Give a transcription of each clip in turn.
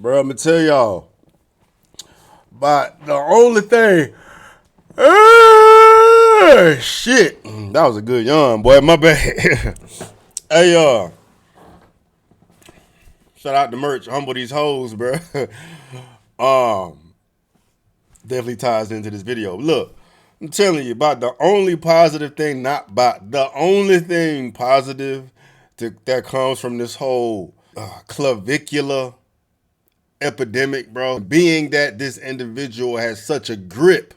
Bro, I'm gonna tell y'all. But the only thing, shit, that was a good yawn, boy. My bad. Hey, shout out to merch. Humble these hoes, bro. um, Definitely ties into this video. Look, I'm telling you about the only positive thing, not about the only thing positive that comes from this whole clavicular epidemic, bro. Being that this individual has such a grip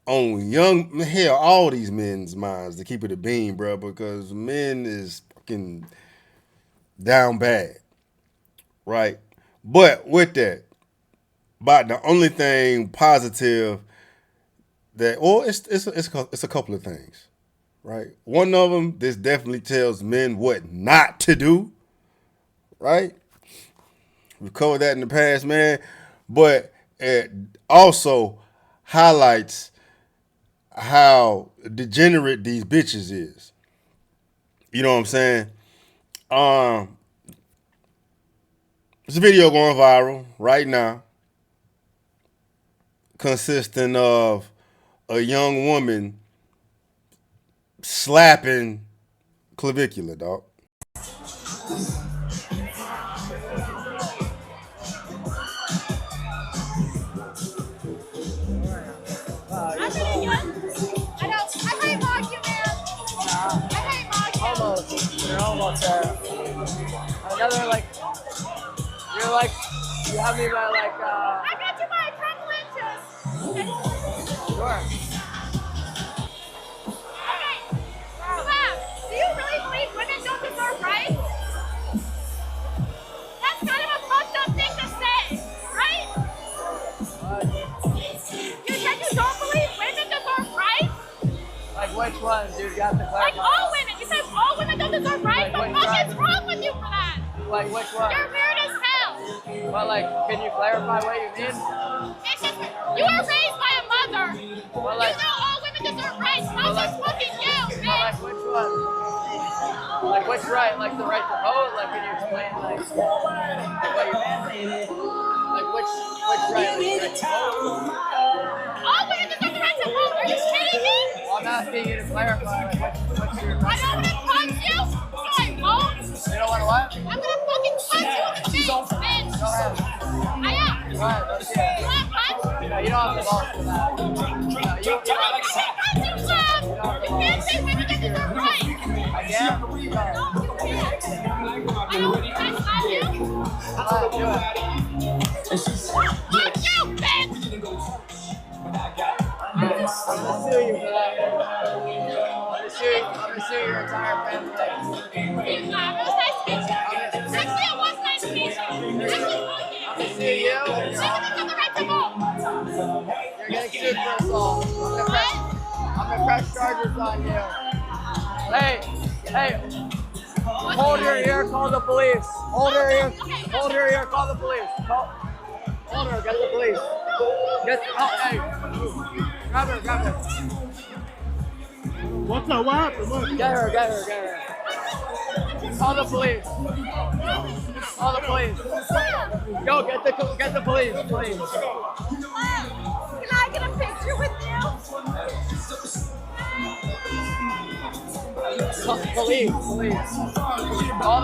on young, hell, all these men's minds, to keep it a beam, bro, because men is fucking down bad, right? But with that, about the only thing positive that, or it's a couple of things, right? One of them, this definitely tells men what not to do, right? We've covered that in the past, man, but it also highlights how degenerate these bitches is. You know what I'm saying? Um, there's a video going viral right now consisting of a young woman slapping clavicular, dog. Almost. You're almost there. Another like, you're like, you have me by like. I got you by a couple inches. Sure. Okay. Slap. Do you really believe women don't deserve rights? That's kind of a fucked up thing to say, right? You said you don't believe women deserve rights? Like which one, dude? Got the clarify. Like all women. You said all women don't deserve rights? Like, what the fuck is wrong with you for that? Like which one? You're weird as hell. Well, like, can you clarify what you mean? It's just, you were raised by a mother. Well, like, you know all women deserve rights. How's this fucking you, bitch? Well, like which one? Like which right? Like the right to vote? Like, can you explain like what you mean? Like which right? Like the right to vote? All women deserve the right to vote. Are you kidding me? Well, I'm asking you to clarify. Like what's your? I don't want to punch you, so I won't. You don't want to what? I'm gonna fucking punch you in the face, bitch. Go ahead. I am. Go ahead. Let's see it. You want to punch? No, you don't have the balls for that. No, you don't. I can't punch you, Bob. You can't say women don't deserve rights. I can. No, you can't. I don't punch you. Go ahead, do it. Fuck you, bitch. I'm gonna sue you for that. I'm gonna sue your entire family. It was nice to meet you. Actually, it was nice to meet you. I'm gonna sue you. Women have the right to vote. You're getting sued for assault. What? I'm gonna press charges on you. Hey. Hold your ear, call the police. Hold your ear, call the police. Hold her, get the police. Hey. Grab her. What's up? What happened? What? Get her. Call the police. Go, get the police, please. Can I get a picture with you? Police. Call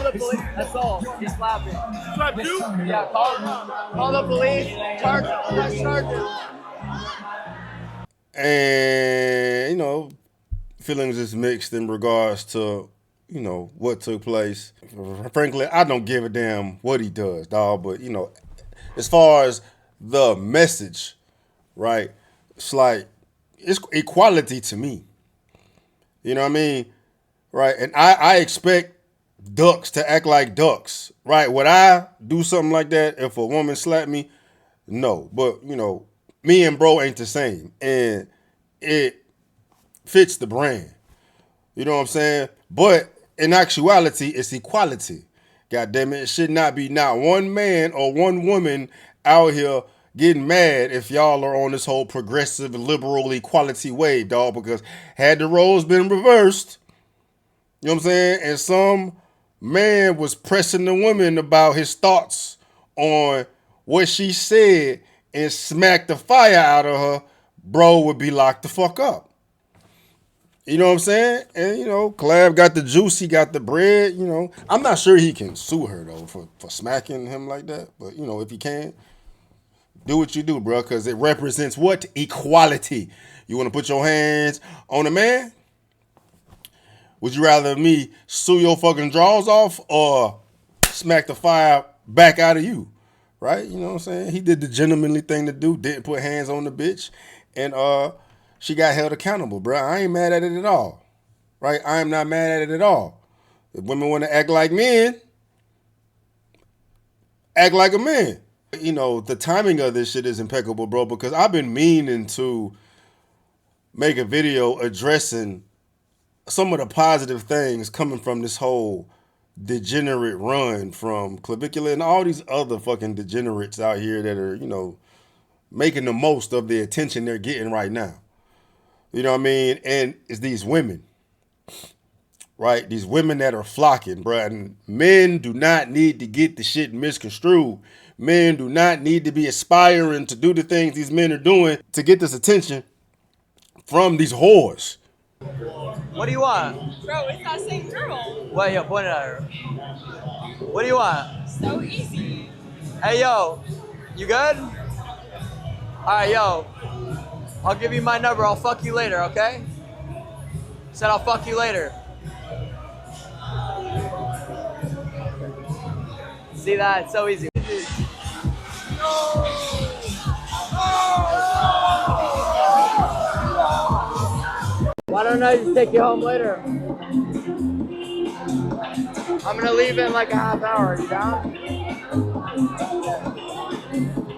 the police. That's all. He's slapping. Slap you? Yeah, call the police. Charges. And, feelings is mixed in regards to, what took place. Frankly, I don't give a damn what he does, dog. But, as far as the message, right, it's like, it's equality to me. You know what I mean? Right? And I expect ducks to act like ducks, right? Would I do something like that if a woman slapped me? No. But, me and bro ain't the same. And it fits the brand. You know what I'm saying? But in actuality, it's equality. God damn it. It should not be not one man or one woman out here getting mad if y'all are on this whole progressive liberal equality wave, dog, because had the roles been reversed, you know what I'm saying, and some man was pressing the woman about his thoughts on what she said and smacked the fire out of her, bro would be locked the fuck up. You know what I'm saying? And, you know, Clab got the juice, he got the bread, you know. I'm not sure he can sue her, though, for smacking him like that. But, you know, if he can, do what you do, bro, because it represents what? Equality. You want to put your hands on a man? Would you rather me sue your fucking drawers off or smack the fire back out of you? Right? You know what I'm saying? He did the gentlemanly thing to do, didn't put hands on the bitch, and she got held accountable, bro. I ain't mad at it at all. Right? I am not mad at it at all. If women want to act like men, act like a man. You know, the timing of this shit is impeccable, bro, because I've been meaning to make a video addressing some of the positive things coming from this whole degenerate run from Clavicula and all these other fucking degenerates out here that are, you know, making the most of the attention they're getting right now. You know what I mean? And it's these women, right? These women that are flocking, bro. And men do not need to get the shit misconstrued. Men do not need to be aspiring to do the things these men are doing to get this attention from these whores. What do you want? Bro, it's that same girl. Wait, yo, point it at her. What do you want? So easy. Hey, yo, you good? All right, yo, I'll give you my number. I'll fuck you later, okay? Said I'll fuck you later. See that? It's so easy. Why don't I just take you home later? I'm gonna leave in like a half hour. You down?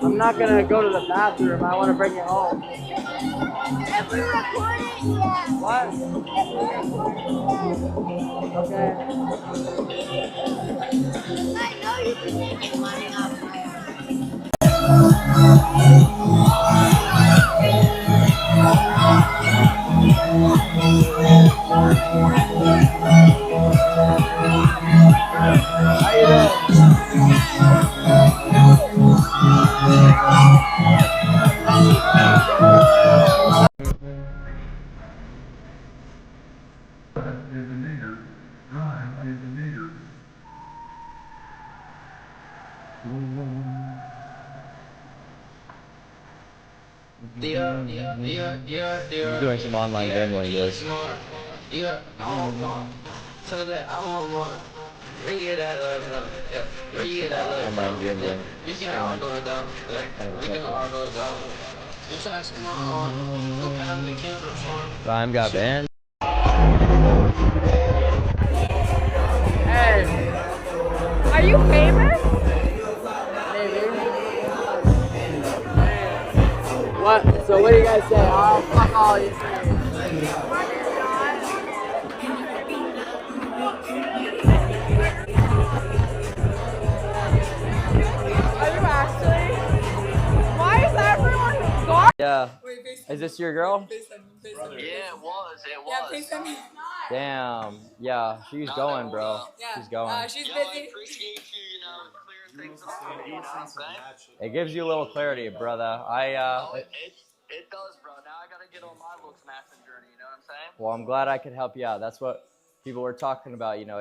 I'm not gonna go to the bathroom. I want to bring you home. If we record it, yeah. What? If we record it, Okay. yeah. I know you've been making money off my How you doing? Doing some online gambling, guys. Online gambling. Rhyme got banned. Hey, Are you famous? maybe. What? So what do you guys say? Oh, fuck all you say. Are you actually? Why is everyone gone? Yeah. Wait, FaceTime. Is this your girl? FaceTime. Yeah, it was. Yeah, FaceTime. Damn. Yeah, she's going, bro. Yeah. She's going. She's I busy. appreciate you, clearing things up. You know what I'm saying? It gives you a little clarity, brother. It does, bro. Now I gotta get on my looks mapping journey. You know what I'm saying? Well, I'm glad I could help you out. That's what people were talking about. You know,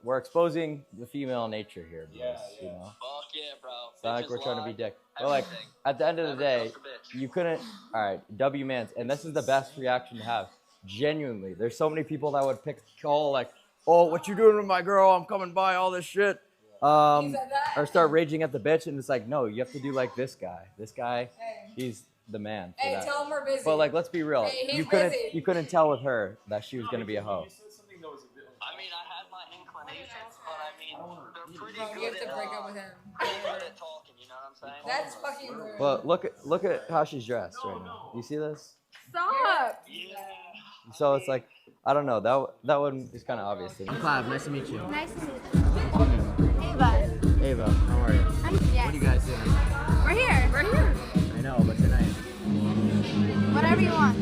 we're exposing the female nature here. Boys, you know. Fuck yeah, bro. It's not like we're trying to be dick. But like at the end of the day, you couldn't. All right, W Mans, and this is the best reaction to have. Genuinely, there's so many people that would call like, "Oh, what you doing with my girl? I'm coming by all this shit." Or start raging at the bitch, and it's like, no, you have to do like this guy. This guy, he's the man. For that. Tell him we're busy. But like, let's be real. Hey, he's You couldn't tell with her that she was gonna be a hoe. I mean, I had my inclinations, but I mean, they're pretty Bro, good you have to at, break up with him. good at talking. You know what I'm saying? That's fucking rude. But look at how she's dressed right now. You see this? Stop. Yeah. So it's like, I don't know. That one is kind of obvious. Clive, nice to meet you. Nice to meet you. Ava. Ava, how are you? Yes. What are you guys doing? We're here. We're here. I know, but tonight, Whatever you want.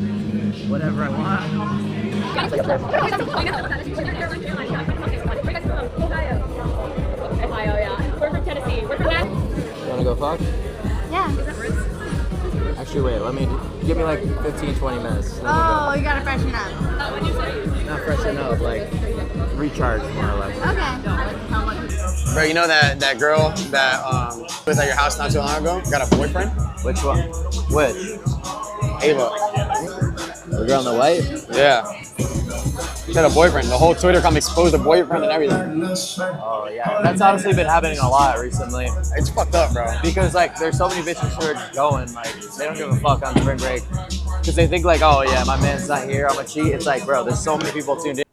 whatever I want. fuck? Yeah. Actually, wait. Give me like 15, 20 minutes. Then we'll Oh, you gotta freshen up. go. Not freshen up, like recharge more or less. Okay. Bro, you know that girl that was at your house not too long ago? Got a boyfriend? Which one? Which? Ava. The girl in the white? Yeah. She had a boyfriend. The whole Twitter come exposed the boyfriend and everything. Oh yeah, that's honestly been happening a lot recently. It's fucked up, bro. Because like there's so many bitches who are just going like they don't give a fuck on spring break because they think like, oh yeah, my man's not here, I'm a cheat. It's like, bro, there's so many people tuned in.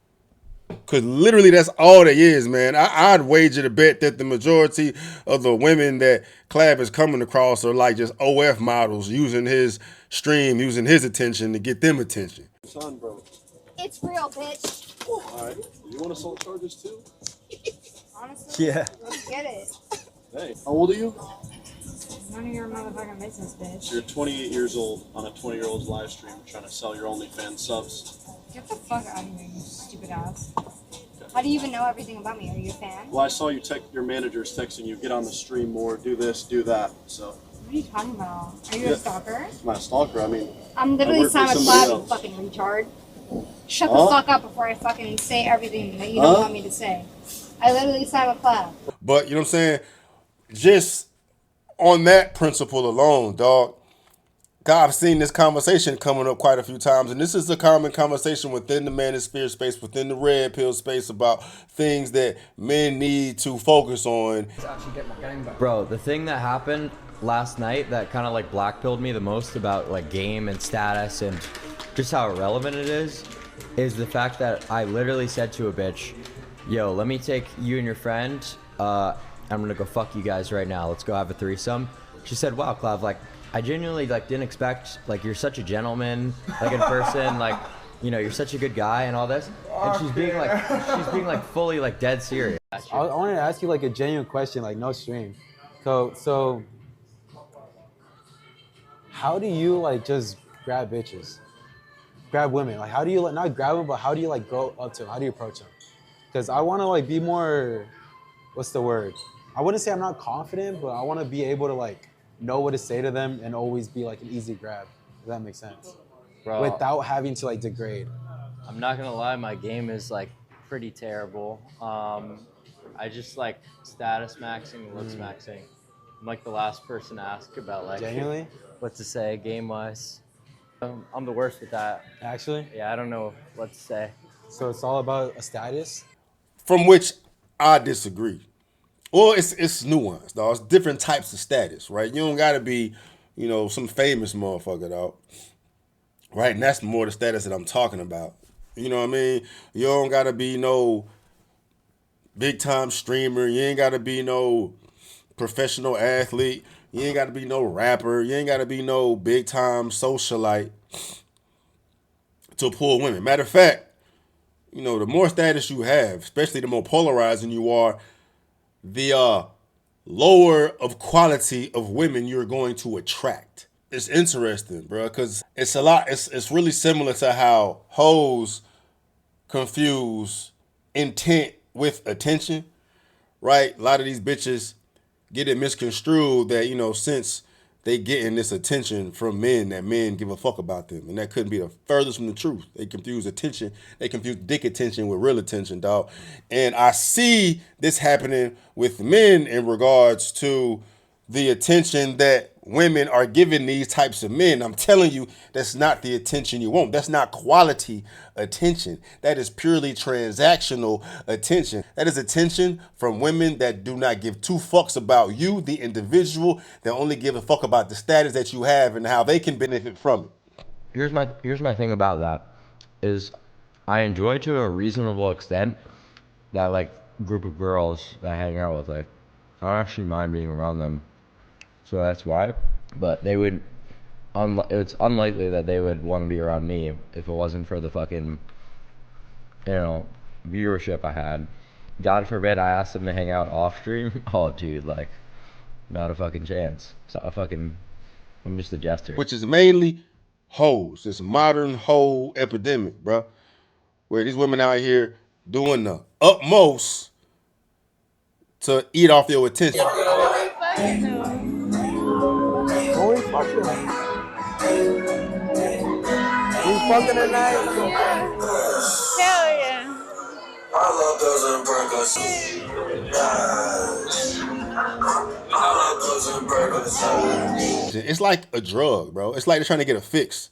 Because literally that's all there is, man. I'd wager to bet that the majority of the women that Clav is coming across are like just OF models using his stream, using his attention to get them attention. Son, bro. It's real, bitch. Alright. You want assault charges too? Honestly, Yeah. let's get it. Hey. How old are you? None of your motherfucking business, bitch. You're 28 years old on a 20-year-old's live stream trying to sell your OnlyFans subs. Get the fuck out of here, you stupid ass. How do you even know everything about me? Are you a fan? Well, I saw you your manager's texting you, get on the stream more, do this, do that. So, What are you talking about? Are you Yeah. a stalker? I'm not a stalker. I mean, I'm I literally work for Simon somebody Clav, you else. fucking retard. Shut Huh? the fuck up before I fucking say everything that you don't Huh? want me to say. I literally Simon Clav. But you know what I'm saying? Just on that principle alone, dog. God, I've seen this conversation coming up quite a few times, and this is a common conversation within the manosphere space, within the red pill space about things that men need to focus on. Bro, the thing that happened last night that kind of like blackpilled me the most about like game and status and just how irrelevant it is the fact that I literally said to a bitch, yo, let me take you and your friend, I'm gonna go fuck you guys right now, let's go have a threesome. She said, wow, Clav, like I genuinely like didn't expect, like you're such a gentleman, like in person, like, you know, you're such a good guy and all this. And she's being like fully like dead serious. I wanted to ask you like a genuine question, like no stream. So how do you like just grab bitches, grab women? Like how do you like not grab them, but how do you like go up to them? How do you approach them? Because I want to like be more, what's the word? I wouldn't say I'm not confident, but I want to be able to like know what to say to them and always be like an easy grab. If that makes sense. Bro, Without having to like degrade. I'm not gonna lie, my game is like pretty terrible. I just like status maxing and looks maxing. I'm like the last person to ask about like Genuinely? what to say game wise. I'm the worst with that. Actually? Yeah, I don't know what to say. So it's all about a status? From which I disagree. Well, it's nuanced, dog. It's different types of status, right? You don't gotta be, you know, some famous motherfucker, dog. Right? And that's more the status that I'm talking about. You know what I mean? You don't gotta be no big time streamer. You ain't gotta be no professional athlete. You ain't gotta be no rapper. You ain't gotta be no big time socialite to pull women. Matter of fact, you know, the more status you have, especially the more polarizing you are, the lower of quality of women you're going to attract. It's interesting, bro, because it's a lot. It's really similar to how hoes confuse intent with attention, right? A lot of these bitches get it misconstrued that, you know, since they getting this attention from men, that men give a fuck about them. And that couldn't be the furthest from the truth. They confuse attention. They confuse dick attention with real attention, dog. And I see this happening with men in regards to the attention that women are giving these types of men. I'm telling you, that's not the attention you want. That's not quality attention. That is purely transactional attention. That is attention from women that do not give two fucks about you, the individual. They only give a fuck about the status that you have and how they can benefit from it. Here's my thing about that is I enjoy to a reasonable extent that like group of girls that I hang out with. Like I don't actually mind being around them. So that's why. But they would, it's unlikely that they would want to be around me if it wasn't for the fucking, you know, viewership I had. God forbid I asked them to hang out off stream. Oh, dude, like, not a fucking chance. I'm just a jester. Which is mainly hoes. This modern hoe epidemic, bro. Where these women out here doing the utmost to eat off your attention. We fucking tonight. Hell yeah. It's like a drug, bro. It's like they're trying to get a fix.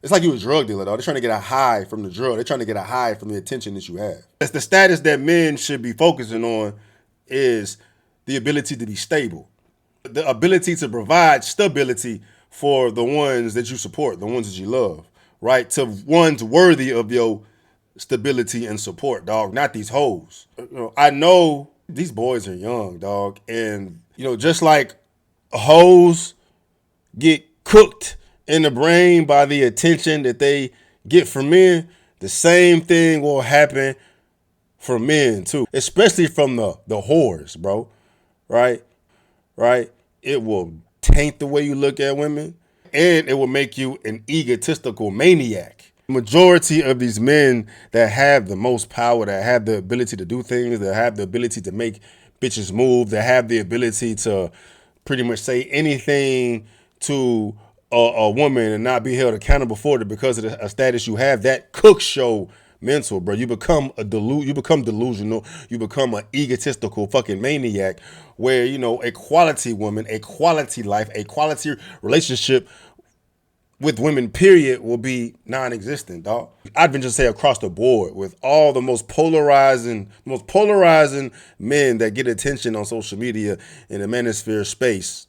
It's like you a drug dealer, though. They're trying to get a high from the drug. They're trying to get a high from the attention that you have. That's the status that men should be focusing on is the ability to be stable. The ability to provide stability for the ones that you support, the ones that you love, right? To ones worthy of your stability and support, dog. Not these hoes. I know these boys are young, dog. And, just like hoes get cooked in the brain by the attention that they get from men, the same thing will happen for men too, especially from the whores, bro. Right? It will taint the way you look at women, and it will make you an egotistical maniac. Majority of these men that have the most power, that have the ability to do things, that have the ability to make bitches move, that have the ability to pretty much say anything to a woman and not be held accountable for it because of a status you have, that cook show mental, bro. You become delusional. You become an egotistical fucking maniac where, a quality woman, a quality life, a quality relationship with women, period, will be non-existent, dog. I'd venture to say across the board with all the most polarizing men that get attention on social media in the manosphere space,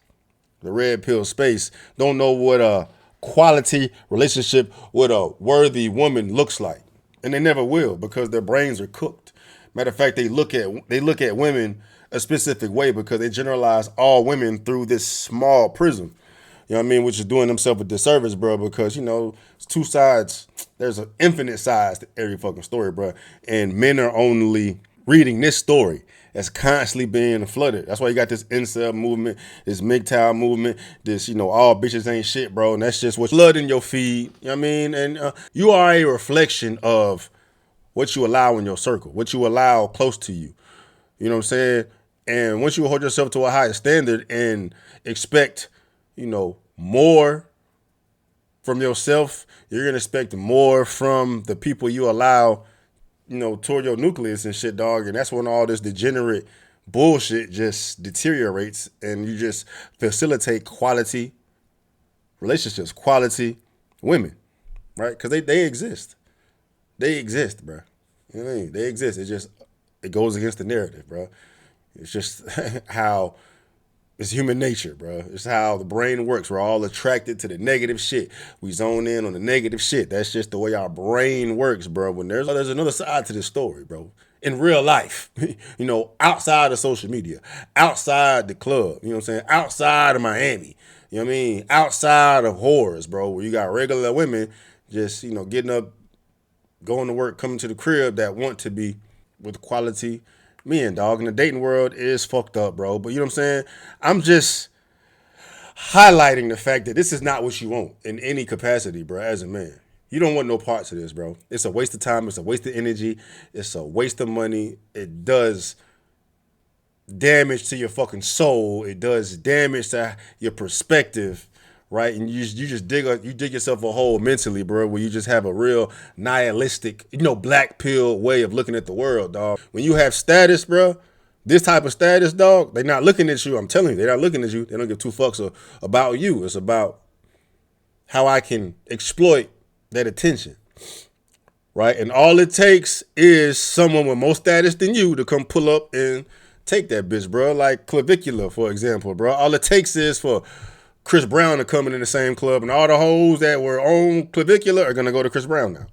the red pill space, don't know what a quality relationship with a worthy woman looks like. And they never will because their brains are cooked. Matter of fact, they look at women a specific way because they generalize all women through this small prism. You know what I mean? Which is doing themselves a disservice, bro, because, it's two sides. There's an infinite sides to every fucking story, bro. And men are only reading this story as constantly being flooded. That's why you got this incel movement, this MGTOW movement, this, all bitches ain't shit, bro. And that's just what's flooding your feed. You know what I mean? And you are a reflection of what you allow in your circle, what you allow close to you. You know what I'm saying? And once you hold yourself to a higher standard and expect, more from yourself, you're going to expect more from the people you allow, toward your nucleus and shit, dog. And that's when all this degenerate bullshit just deteriorates and you just facilitate quality relationships, quality women, right? Because they exist. They exist, bro. You know what I mean? They exist. It goes against the narrative, bro. It's just how it's human nature, bro. It's how the brain works. We're all attracted to the negative shit. We zone in on the negative shit. That's just the way our brain works, bro. When there's another side to this story, bro. In real life, outside of social media, outside the club, you know what I'm saying? Outside of Miami, you know what I mean? Outside of whores, bro, where you got regular women just, getting up, going to work, coming to the crib that want to be with quality men, dog. And the dating world is fucked up, bro. But you know what I'm saying? I'm just highlighting the fact that this is not what you want in any capacity, bro, as a man. You don't want no parts of this, bro. It's a waste of time. It's a waste of energy. It's a waste of money. It does damage to your fucking soul. It does damage to your perspective, right? And you just dig yourself a hole mentally, bro, where you just have a real nihilistic, black pill way of looking at the world, dog. When you have status, bro, this type of status, dog, they're not looking at you. I'm telling you, they're not looking at you. They don't give two fucks about you. It's about how I can exploit that attention, right? And all it takes is someone with more status than you to come pull up and take that bitch, bro. Like Clavicular, for example, bro. All it takes is for Chris Brown to come in the same club, and all the hoes that were on Clavicular are gonna go to Chris Brown now,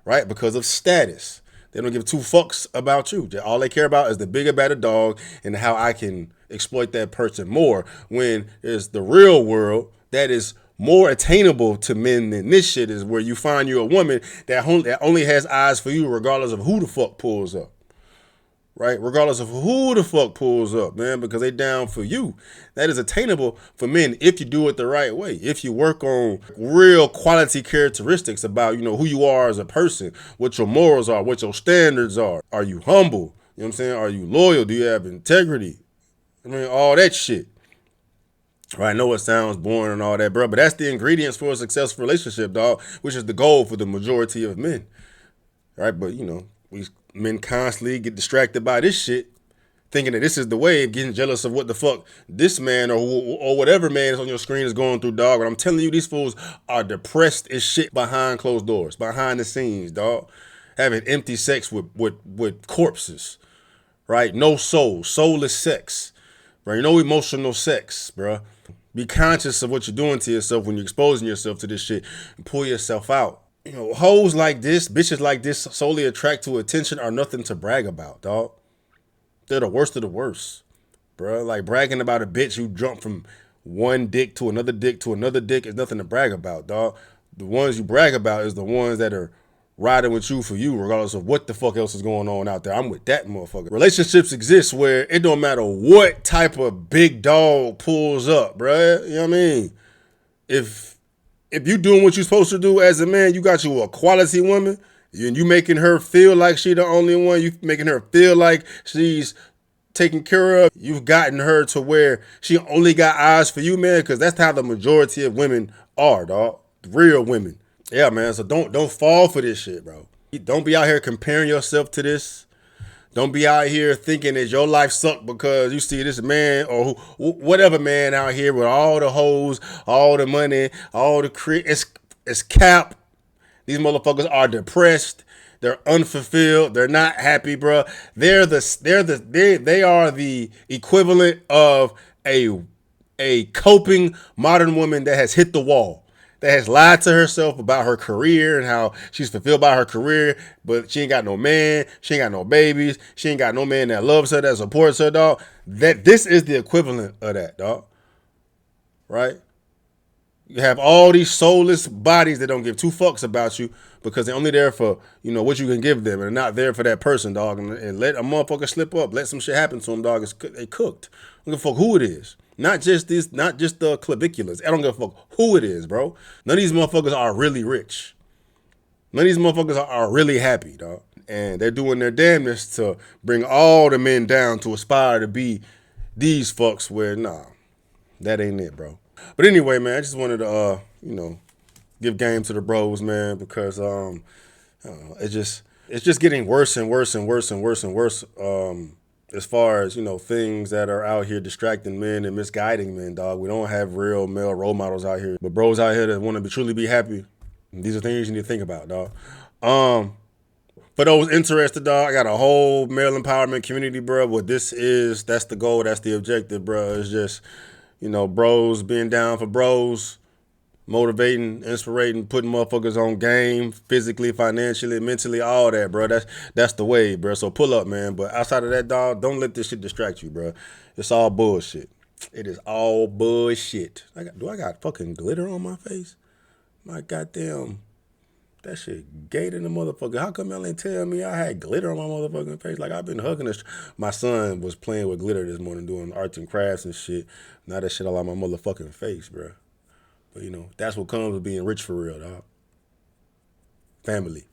right? Because of status. They don't give two fucks about you. All they care about is the bigger, better dog and how I can exploit that person more. When there's the real world that is more attainable to men than this shit is, where you find you a woman that only has eyes for you regardless of who the fuck pulls up. Right? Regardless of who the fuck pulls up, man, because they down for you. That is attainable for men if you do it the right way. If you work on real quality characteristics about, who you are as a person, what your morals are, what your standards are. Are you humble? You know what I'm saying? Are you loyal? Do you have integrity? I mean, all that shit. Right, I know it sounds boring and all that, bro, but that's the ingredients for a successful relationship, dog, which is the goal for the majority of men. Right, but you know, we men constantly get distracted by this shit, thinking that this is the way, getting jealous of what the fuck this man or whatever man is on your screen is going through, dog. But I'm telling you, these fools are depressed as shit behind closed doors, behind the scenes, dog. Having empty sex with corpses, right? No soul, soulless sex, right? No emotional sex, bro. Be conscious of what you're doing to yourself when you're exposing yourself to this shit and pull yourself out. You know, hoes like this, bitches like this, solely attract to attention are nothing to brag about, dog. They're the worst of the worst, bro. Like bragging about a bitch who jumped from one dick to another dick to another dick is nothing to brag about, dog. The ones you brag about is the ones that are riding with you for you, regardless of what the fuck else is going on out there. I'm with that motherfucker. Relationships exist where it don't matter what type of big dog pulls up, bro. You know what I mean? If you doing what you're supposed to do as a man, you got you a quality woman, and you making her feel like she the only one, you making her feel like she's taken care of, you've gotten her to where she only got eyes for you, man, because that's how the majority of women are, dog. Real women. Yeah, man. So don't fall for this shit, bro. Don't be out here comparing yourself to this. Don't be out here thinking that your life sucked because you see this man or whatever man out here with all the hoes, all the money, all the it's cap. These motherfuckers are depressed. They're unfulfilled. They're not happy, bro. They are the equivalent of a coping modern woman that has hit the wall, that has lied to herself about her career and how she's fulfilled by her career, but she ain't got no man, she ain't got no babies, she ain't got no man that loves her, that supports her, dog. That this is the equivalent of that, dog. Right? You have all these soulless bodies that don't give two fucks about you because they're only there for, you know, what you can give them and not there for that person, dog. And let a motherfucker slip up, let some shit happen to them, dog. They cooked. I don't give a fuck who it is. Not just the claviculars. I don't give a fuck who it is, bro. None of these motherfuckers are really rich. None of these motherfuckers are really happy, dog. And they're doing their damnedest to bring all the men down to aspire to be these fucks where, nah, that ain't it, bro. But anyway, man, I just wanted to, you know, give game to the bros, man, because it's just getting worse and worse and worse and worse and worse. As far as, you know, things that are out here distracting men and misguiding men, dog. We don't have real male role models out here, but bros out here that want to truly be happy. These are things you need to think about, dog. For those interested, dog, I got a whole male empowerment community, bro. What this is, that's the goal, that's the objective, bro. It's just, you know, bros being down for bros, motivating, inspiring, putting motherfuckers on game, physically, financially, mentally, all that, bro. That's the way, bro. So pull up, man. But outside of that, dog, don't let this shit distract you, bro. It's all bullshit. It is all bullshit. Do I got fucking glitter on my face? My goddamn, that shit gay than the motherfucker. How come y'all ain't tell me I had glitter on my motherfucking face? Like, I've been hugging this. My son was playing with glitter this morning, doing arts and crafts and shit. Now that shit all on my motherfucking face, bro. But, you know, that's what comes with being rich for real, dog. Family.